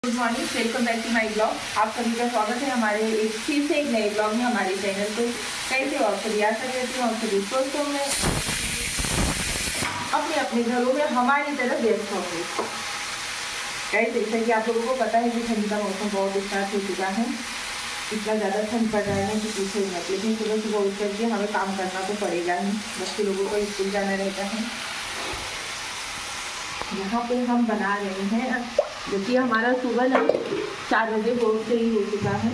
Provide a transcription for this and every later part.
Good morning, welcome back to my blog. आप सभी का स्वागत है हमारे फिर से एक नए ब्लॉग में हमारे चैनल पे। कैसे हो आप सभी? आशा करती हूँ आप सभी स्वस्थ होंगे, अपने अपने घरों में हमारी तरह व्यस्त होंगे। जैसा कि आप लोगों को पता है कि ठंडी का मौसम बहुत स्टार्ट हो चुका है। इतना ज़्यादा ठंड पड़ रहा है कि पूछो ही मत। लेकिन सुबह सुबह उठ करके हमें काम करना तो पड़ेगा ही, बच्चे लोगों को स्कूल जाना रहता है। यहाँ पे हम बना रहे हैं, जो कि हमारा सुबह ना 4 बजे भोर से ही हो चुका है,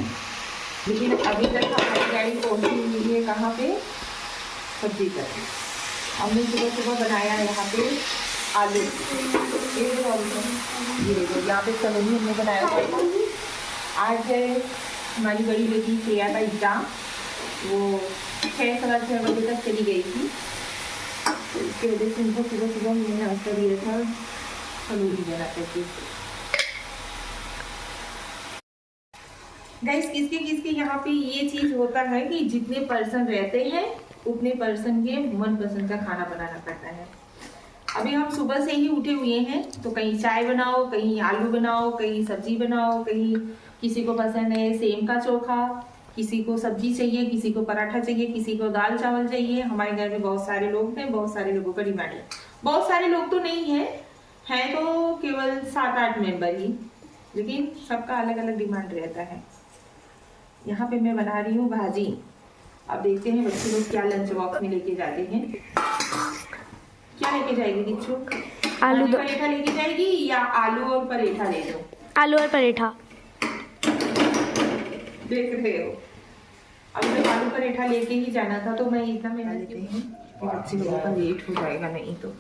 लेकिन अभी तक हमारी गाड़ी पहुँची हुई है कहाँ पे? सब्जी तक। हमने सुबह सुबह बनाया यहाँ पे आलू, ये देखो यहाँ पे सलोनी हमने बनाया था। आज हमारी बड़ी बेटी श्रेया का एग्ज़ाम, वो 6-6:15 बजे तक चली गई थी, तो इसकी वजह से उनको सुबह सुबह हमने नाश्ता दिया था सलोनी बना करके। गाइस, किसके किसके यहाँ पे ये चीज़ होता है कि जितने पर्सन रहते हैं उतने पर्सन के मनपसंद का खाना बनाना पड़ता है। अभी हम सुबह से ही उठे हुए हैं, तो कहीं चाय बनाओ, कहीं आलू बनाओ, कहीं सब्जी बनाओ, कहीं किसी को पसंद है सेम का चोखा, किसी को सब्जी चाहिए, किसी को पराठा चाहिए, किसी को दाल चावल चाहिए। हमारे घर में बहुत सारे लोग हैं, बहुत सारे लोगों का डिमांड है। बहुत सारे लोग तो नहीं है, हैं तो केवल 7-8 मेंबर ही, लेकिन सबका अलग अलग डिमांड रहता है। यहाँ पे मैं बना रही हूँ भाजी। अब देखते हैं बच्चे लोग क्या लंच बॉक्स में लेके जाते हैं। क्या लेके जाएगी दिक्षु? आलू पराठा लेके जाएगी या आलू और पराठा ले दो? आलू और पराठा। देख रहे हो, अभी तो आलू पराठा लेके ही जाना था, तो मैं इतना मेहनत लेते हैं कि बच्चे लोगों का लेट हो जाएगा। नहीं तो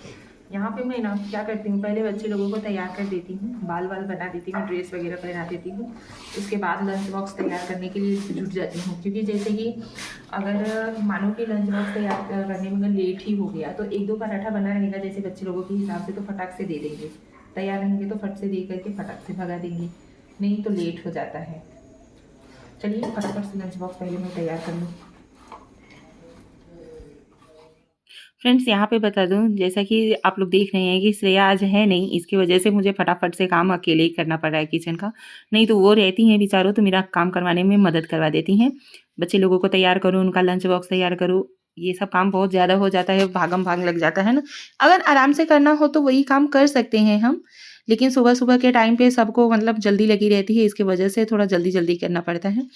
यहाँ पे मैं ना क्या करती हूँ, पहले बच्चे लोगों को तैयार कर देती हूँ, बाल बना देती हूँ, ड्रेस वगैरह पहना देती हूँ। उसके बाद लंच बॉक्स तैयार करने के लिए जुट जाती हूँ, क्योंकि जैसे कि अगर मानो कि लंच बॉक्स तैयार करने में अगर लेट ही हो गया तो 1-2 पराठा बना रहेगा जैसे बच्चे लोगों के हिसाब से, तो फटाक से दे देंगे। तैयार रहेंगे तो फट से दे करके फटाक से भगा देंगे, नहीं तो लेट हो जाता है। चलिए फटाफट से लंच बॉक्स पहले मैं तैयार कर लूँ। फ्रेंड्स, यहाँ पे बता दूँ, जैसा कि आप लोग देख रहे हैं कि श्रेया आज है नहीं, इसकी वजह से मुझे फटाफट से काम अकेले ही करना पड़ रहा है किचन का। नहीं तो वो रहती हैं बेचारों, तो मेरा काम करवाने में मदद करवा देती हैं। बच्चे लोगों को तैयार करूँ, उनका लंच बॉक्स तैयार करूँ, ये सब काम बहुत ज़्यादा हो जाता है, भागम भाग लग जाता है ना। अगर आराम से करना हो तो वही काम कर सकते हैं हम, लेकिन सुबह सुबह के टाइम पे सबको मतलब जल्दी लगी रहती है, इसकी वजह से थोड़ा जल्दी जल्दी करना पड़ता है।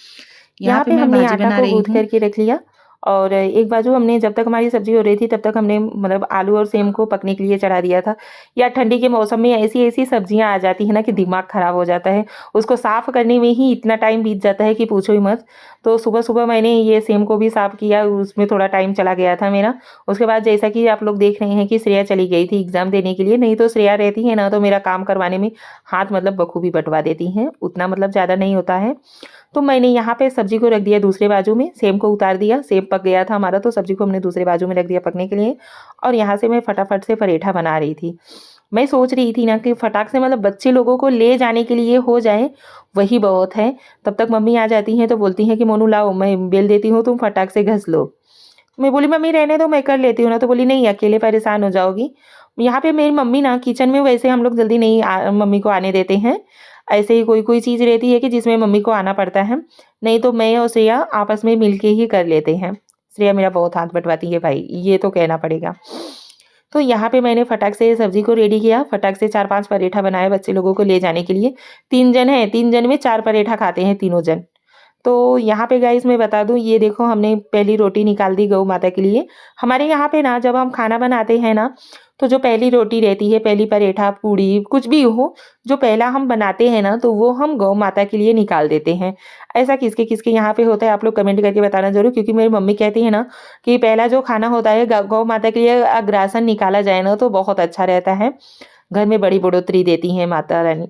यहाँ पे मैं भाजी बना रही हूँ। गूँथ करके रख लिया, और एक बाजू हमने, जब तक हमारी सब्जी हो रही थी तब तक हमने मतलब आलू और सेम को पकने के लिए चढ़ा दिया था। या ठंडी के मौसम में ऐसी ऐसी सब्जियां आ जाती है ना कि दिमाग ख़राब हो जाता है, उसको साफ़ करने में ही इतना टाइम बीत जाता है कि पूछो ही मत। तो सुबह सुबह मैंने ये सेम को भी साफ़ किया, उसमें थोड़ा टाइम चला गया था मेरा। उसके बाद जैसा कि आप लोग देख रहे हैं कि श्रेया चली गई थी एग्ज़ाम देने के लिए। नहीं तो श्रेया रहती है ना तो मेरा काम करवाने में हाथ मतलब बखूबी बंटवा देती हैं, उतना मतलब ज़्यादा नहीं होता है। तो मैंने यहाँ पे सब्जी को रख दिया दूसरे बाजू में, सेम को उतार दिया, सेम पक गया था हमारा, तो सब्जी को हमने दूसरे बाजू में रख दिया पकने के लिए। और यहाँ से मैं फटाफट से पराठा बना रही थी। मैं सोच रही थी ना कि फटाक से मतलब बच्चे लोगों को ले जाने के लिए हो जाए, वही बहुत है। तब तक मम्मी आ जाती हैं तो बोलती हैं कि मोनू लाओ, मैं बेल देती हूँ, तुम फटाक से घस लो। मैं बोली मम्मी रहने दो, मैं कर लेती हूँ ना। तो बोली नहीं, अकेले परेशान हो जाओगी। यहाँ पे मेरी मम्मी ना किचन में, वैसे हम लोग जल्दी नहीं मम्मी को आने देते हैं, ऐसे ही कोई कोई चीज़ रहती है कि जिसमें मम्मी को आना पड़ता है, नहीं तो मैं और श्रेया आपस में मिलके ही कर लेते हैं। श्रेया मेरा बहुत हाथ बटवाती है भाई, ये तो कहना पड़ेगा। तो यहाँ पे मैंने फटाक से सब्जी को रेडी किया, फटाक से 4-5 पराठा बनाए बच्चे लोगों को ले जाने के लिए। 3 जन हैं, 3 जन में 4 पराठा खाते हैं तीनों जन। तो यहाँ पे गाइस मैं बता दूँ, ये देखो हमने पहली रोटी निकाल दी गौ माता के लिए। हमारे यहाँ पे ना जब हम खाना बनाते हैं ना, तो जो पहली रोटी रहती है, पहली पराठा पूड़ी कुछ भी हो, जो पहला हम बनाते हैं ना, तो वो हम गौ माता के लिए निकाल देते हैं। ऐसा किसके किसके यहाँ पे होता है, आप लोग कमेंट करके बताना जरूर, क्योंकि मेरी मम्मी कहती है ना कि पहला जो खाना होता है गौ माता के लिए अग्रासन निकाला जाए ना तो बहुत अच्छा रहता है, घर में बड़ी बढ़ोतरी देती हैं माता रानी,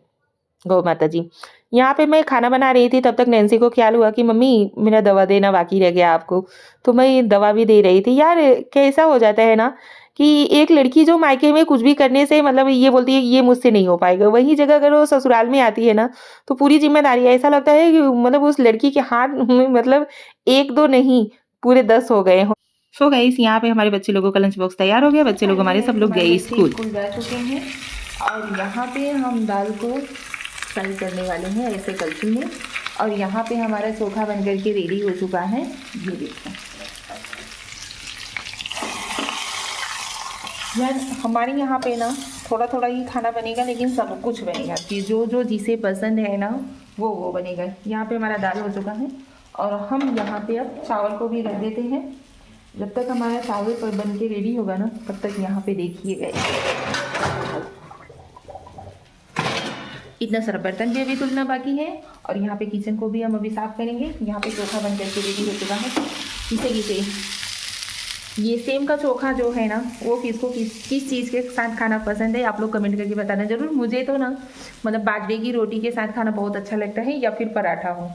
गौ माता जी। यहाँ पे मैं खाना बना रही थी, तब तक नैन्सी को ख्याल हुआ कि मम्मी मेरा दवा देना बाकी रह गया आपको, तो मैं दवा भी दे रही थी। यार कैसा हो जाता है ना कि एक लड़की जो मायके में कुछ भी करने से मतलब ये बोलती है ये मुझसे नहीं हो पाएगा, वही जगह अगर वो ससुराल में आती है ना तो पूरी जिम्मेदारी, ऐसा लगता है कि मतलब उस लड़की के हाथ में मतलब 1-2 नहीं पूरे 10 हो गए हो। सो गाइस, यहाँ पे हमारे बच्चे लोगों का लंच बॉक्स तैयार हो गया, बच्चे लोग हमारे सब लोग गए स्कूल जा चुके हैं। और यहाँ पे हम दाल को फ्राई करने वाले हैं ऐसे कलछुल में। और यहाँ पे हमारा चोखा बन करके रेडी हो चुका है, ये देखो यार। हमारे यहाँ पे ना थोड़ा थोड़ा ही खाना बनेगा, लेकिन सब कुछ बनेगा कि जो जो जिसे पसंद है ना वो बनेगा। यहाँ पे हमारा दाल हो चुका है और हम यहाँ पे अब चावल को भी रख देते हैं। जब तक हमारा चावल पर बन के रेडी होगा ना, तब तक यहाँ पे देखिएगा इतना सारा बर्तन भी अभी धुलना बाकी है। और यहाँ पे किचन को भी हम अभी साफ़ करेंगे। यहाँ पे चोखा बन करके रेडी हो चुका है। किसे ये सेम का चोखा जो है ना, वो किसको किस चीज़ के साथ खाना पसंद है, आप लोग कमेंट करके बताना ज़रूर। मुझे तो ना मतलब बाजरे की रोटी के साथ खाना बहुत अच्छा लगता है, या फिर पराठा हो,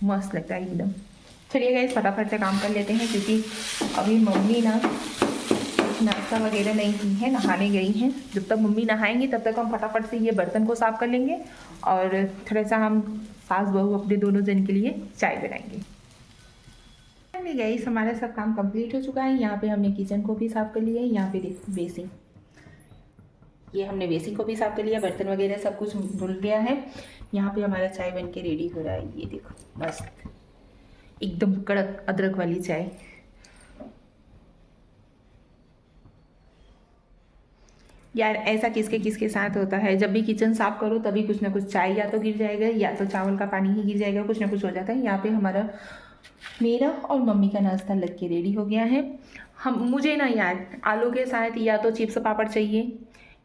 मस्त लगता है एकदम। चलिए गाइस फटाफट से काम कर लेते हैं, क्योंकि अभी मम्मी ना नाश्ता वगैरह नहीं की है, नहाने गई हैं। जब तक मम्मी नहाएंगी तब तक हम फटाफट से ये बर्तन को साफ़ कर लेंगे और थोड़ा सा हम सास बहू अपने दोनों जन के लिए चाय बनाएंगे। गाइस हमारा सब काम कंप्लीट हो चुका है। यहाँ पे हमने किचन को भी साफ़ कर लिया है। यहाँ पे देखो बेसिन, ये हमने बेसिन को भी साफ़ कर लिया, बर्तन वगैरह सब कुछ धुल गया है। यहाँ पे हमारा चाय बन के रेडी हो रहा है, ये देखो मस्त एकदम कड़क अदरक वाली चाय। यार ऐसा किसके किसके साथ होता है, जब भी किचन साफ़ करो तभी कुछ ना कुछ चाय या तो गिर जाएगा या तो चावल का पानी ही गिर जाएगा, कुछ ना कुछ हो जाता है। यहाँ पे हमारा मेरा और मम्मी का नाश्ता लग के रेडी हो गया है। मुझे ना यार आलू के साथ या तो चिप्स पापड़ चाहिए,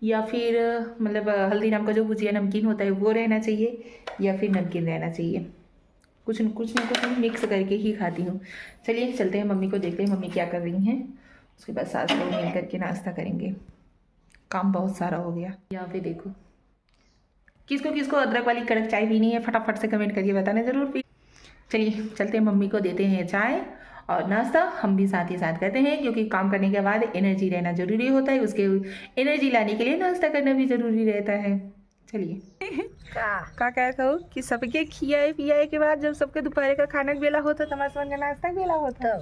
या फिर मतलब हल्दीराम का जो भुजिया नमकीन होता है वो रहना चाहिए, या फिर नमकीन रहना चाहिए। कुछ न कुछ मिक्स करके ही खाती हूँ। चलिए चलते हैं, मम्मी को देखते हैं मम्मी क्या कर रही हैं। उसके बाद सास लोग मिल करके नाश्ता करेंगे। काम बहुत सारा हो गया। यहाँ पे देखो किसको किसको अदरक वाली कड़क चाय पीनी है, फटाफट से कमेंट करके बताना ज़रूर। चलिए चलते हैं, मम्मी को देते हैं चाय और नाश्ता, हम भी साथ ही साथ करते हैं, क्योंकि काम करने के बाद एनर्जी रहना ज़रूरी होता है। उसके एनर्जी लाने के लिए नाश्ता करना भी ज़रूरी रहता है। चलिए का कहता हूँ कि सबके खियाए पियाए के बाद जब सबके दोपहर का खाना का बेला होता, हमारे समझ का नाश्ता बेला होता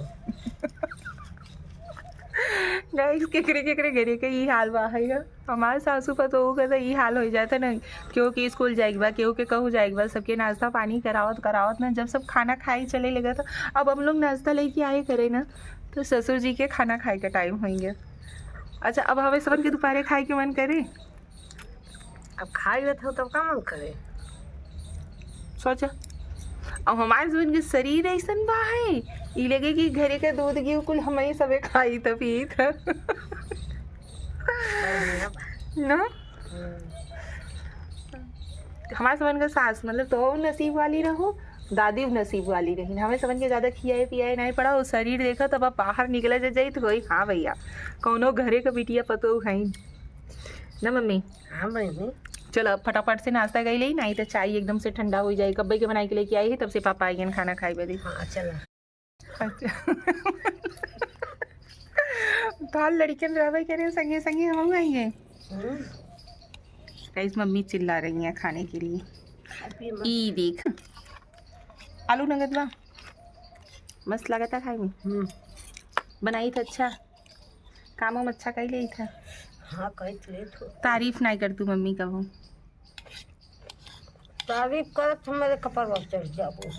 गाइस केकरे केकरे घरे के ये हाल बा है। हमारे सासू पतोहू का तो ये हाल हो जाता ना, क्योंकि स्कूल जाएगी बा, केहू के कहू जाएगी बा, सबके नाश्ता पानी करावत करावत ना, जब सब खाना खाए चले लगा था। अब हम लोग नाश्ता लेके आए करे ना, तो ससुर जी के खाना खाए का टाइम होंगे। अच्छा अब हमें सबन के दोपहर खाए के मन करे, अब खाई लेते हो तब का मन करे सोचा। अब हमारे जीवन के शरीर ऐसा बा है, ये लगे कि घरे का दूध घी कुल हमें सबे खाई था पी था ना। हमारे समन का सास मतलब तो नसीब वाली रहो, दादी नसीब वाली रही। हमें समझ के ज़्यादा खियाए पियाए नहीं पड़ा, वो शरीर देखा तब अब बाहर निकला जाए तो वही हाँ भैया कौनो घरे का बिटिया पतो खाई ना मम्मी। हाँ बहनी चलो अब फटाफट से नाश्ता गई ले, नहीं तो चाय एकदम से ठंडा हो जाए। कब्बे के बनाई के लेके आई है, तब से पापा आइए खाना खाई बदे। हाँ चला अच्छा बाल लड़कियां ड्राइवर कह रहे हैं संगे संगे हम आएंगे। गाइस मम्मी चिल्ला रही हैं खाने के लिए। ई देख आलू नगदवा मस्त लगा था खाए में, बनाई था अच्छा, काम हम अच्छा कर ली था। हाँ कहत ले तो तारीफ नहीं कर तू मम्मी का, वो तारीफ कर तो मेरे कपार पर चढ़ जाबो।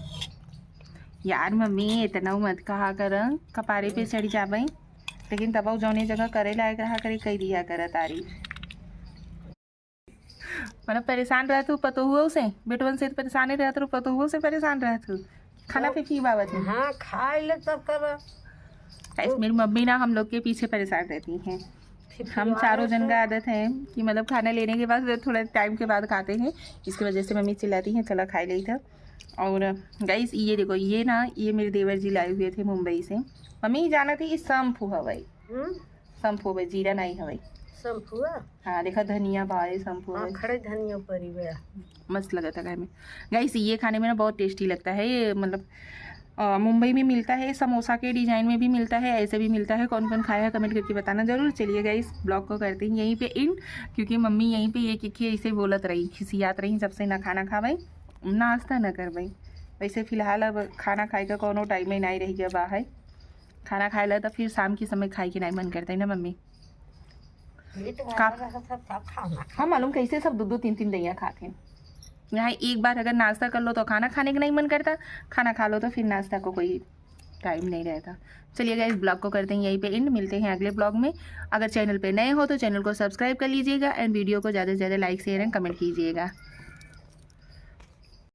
यार मम्मी इतना मत कहा कर, कपारे पे चढ़ जाबे, लेकिन तब जौने जगह करे लायक रहा करे कह दिया कर तारीफ। मतलब परेशान रह तू पतोहुओं से, बेटवन से परेशान रह तू, पतोहुओं से परेशान रह तू खाना पे पी बाबत में। हाँ खाई ले तब कर। मेरी मम्मी ना हम लोग के पीछे परेशान रहती हैं। हम चारों जन का आदत है कि मतलब खाना लेने के बाद थोड़ा टाइम के बाद खाते हैं, इसकी वजह से मम्मी चिल्लाती हैं चला खाई ली था। और गाइस ये देखो ये ना, ये मेरे देवर जी लाए हुए थे मुंबई से। मम्मी जाना थी कि शम्पू हवाई, शम्पू हवाई जीरा नहीं हवाई शम्पू। हाँ देखा धनिया भाई शम्पू हाँ खड़े धनिया परी गया, मस्त लगा था घर में। गाइस ये खाने में ना बहुत टेस्टी लगता है। ये मतलब मुंबई में मिलता है, समोसा के डिज़ाइन में भी मिलता है, ऐसे भी मिलता है। कौन कौन खाया है कमेंट करके बताना ज़रूर। चलिए गाइस ब्लॉग को करते हैं यहीं पे इन, क्योंकि मम्मी यहीं पे एक एक ऐसे बोलत रही, खिसियात रही जब से ना खाना खावे नाश्ता न कर भाई। वैसे फ़िलहाल अब खाना खाए का कोनो टाइम में नहीं रही गया बाहर, खाना खाए ला तो फिर शाम के समय खाए के नहीं मन करता है ना मम्मी। हाँ मालूम कैसे सब दो दो तीन तीन दैया खाते हैं। यहाँ एक बार अगर नाश्ता कर लो तो खाना खाने का नहीं मन करता, खाना खा लो तो फिर नाश्ता को कोई टाइम नहीं रहता। चलिए गाइस, ब्लॉग को करते हैं यहीं पे एंड, मिलते हैं अगले ब्लॉग में। अगर चैनल पे नए हो तो चैनल को सब्सक्राइब कर लीजिएगा एंड वीडियो को ज़्यादा से ज़्यादा लाइक शेयर एंड कमेंट कीजिएगा।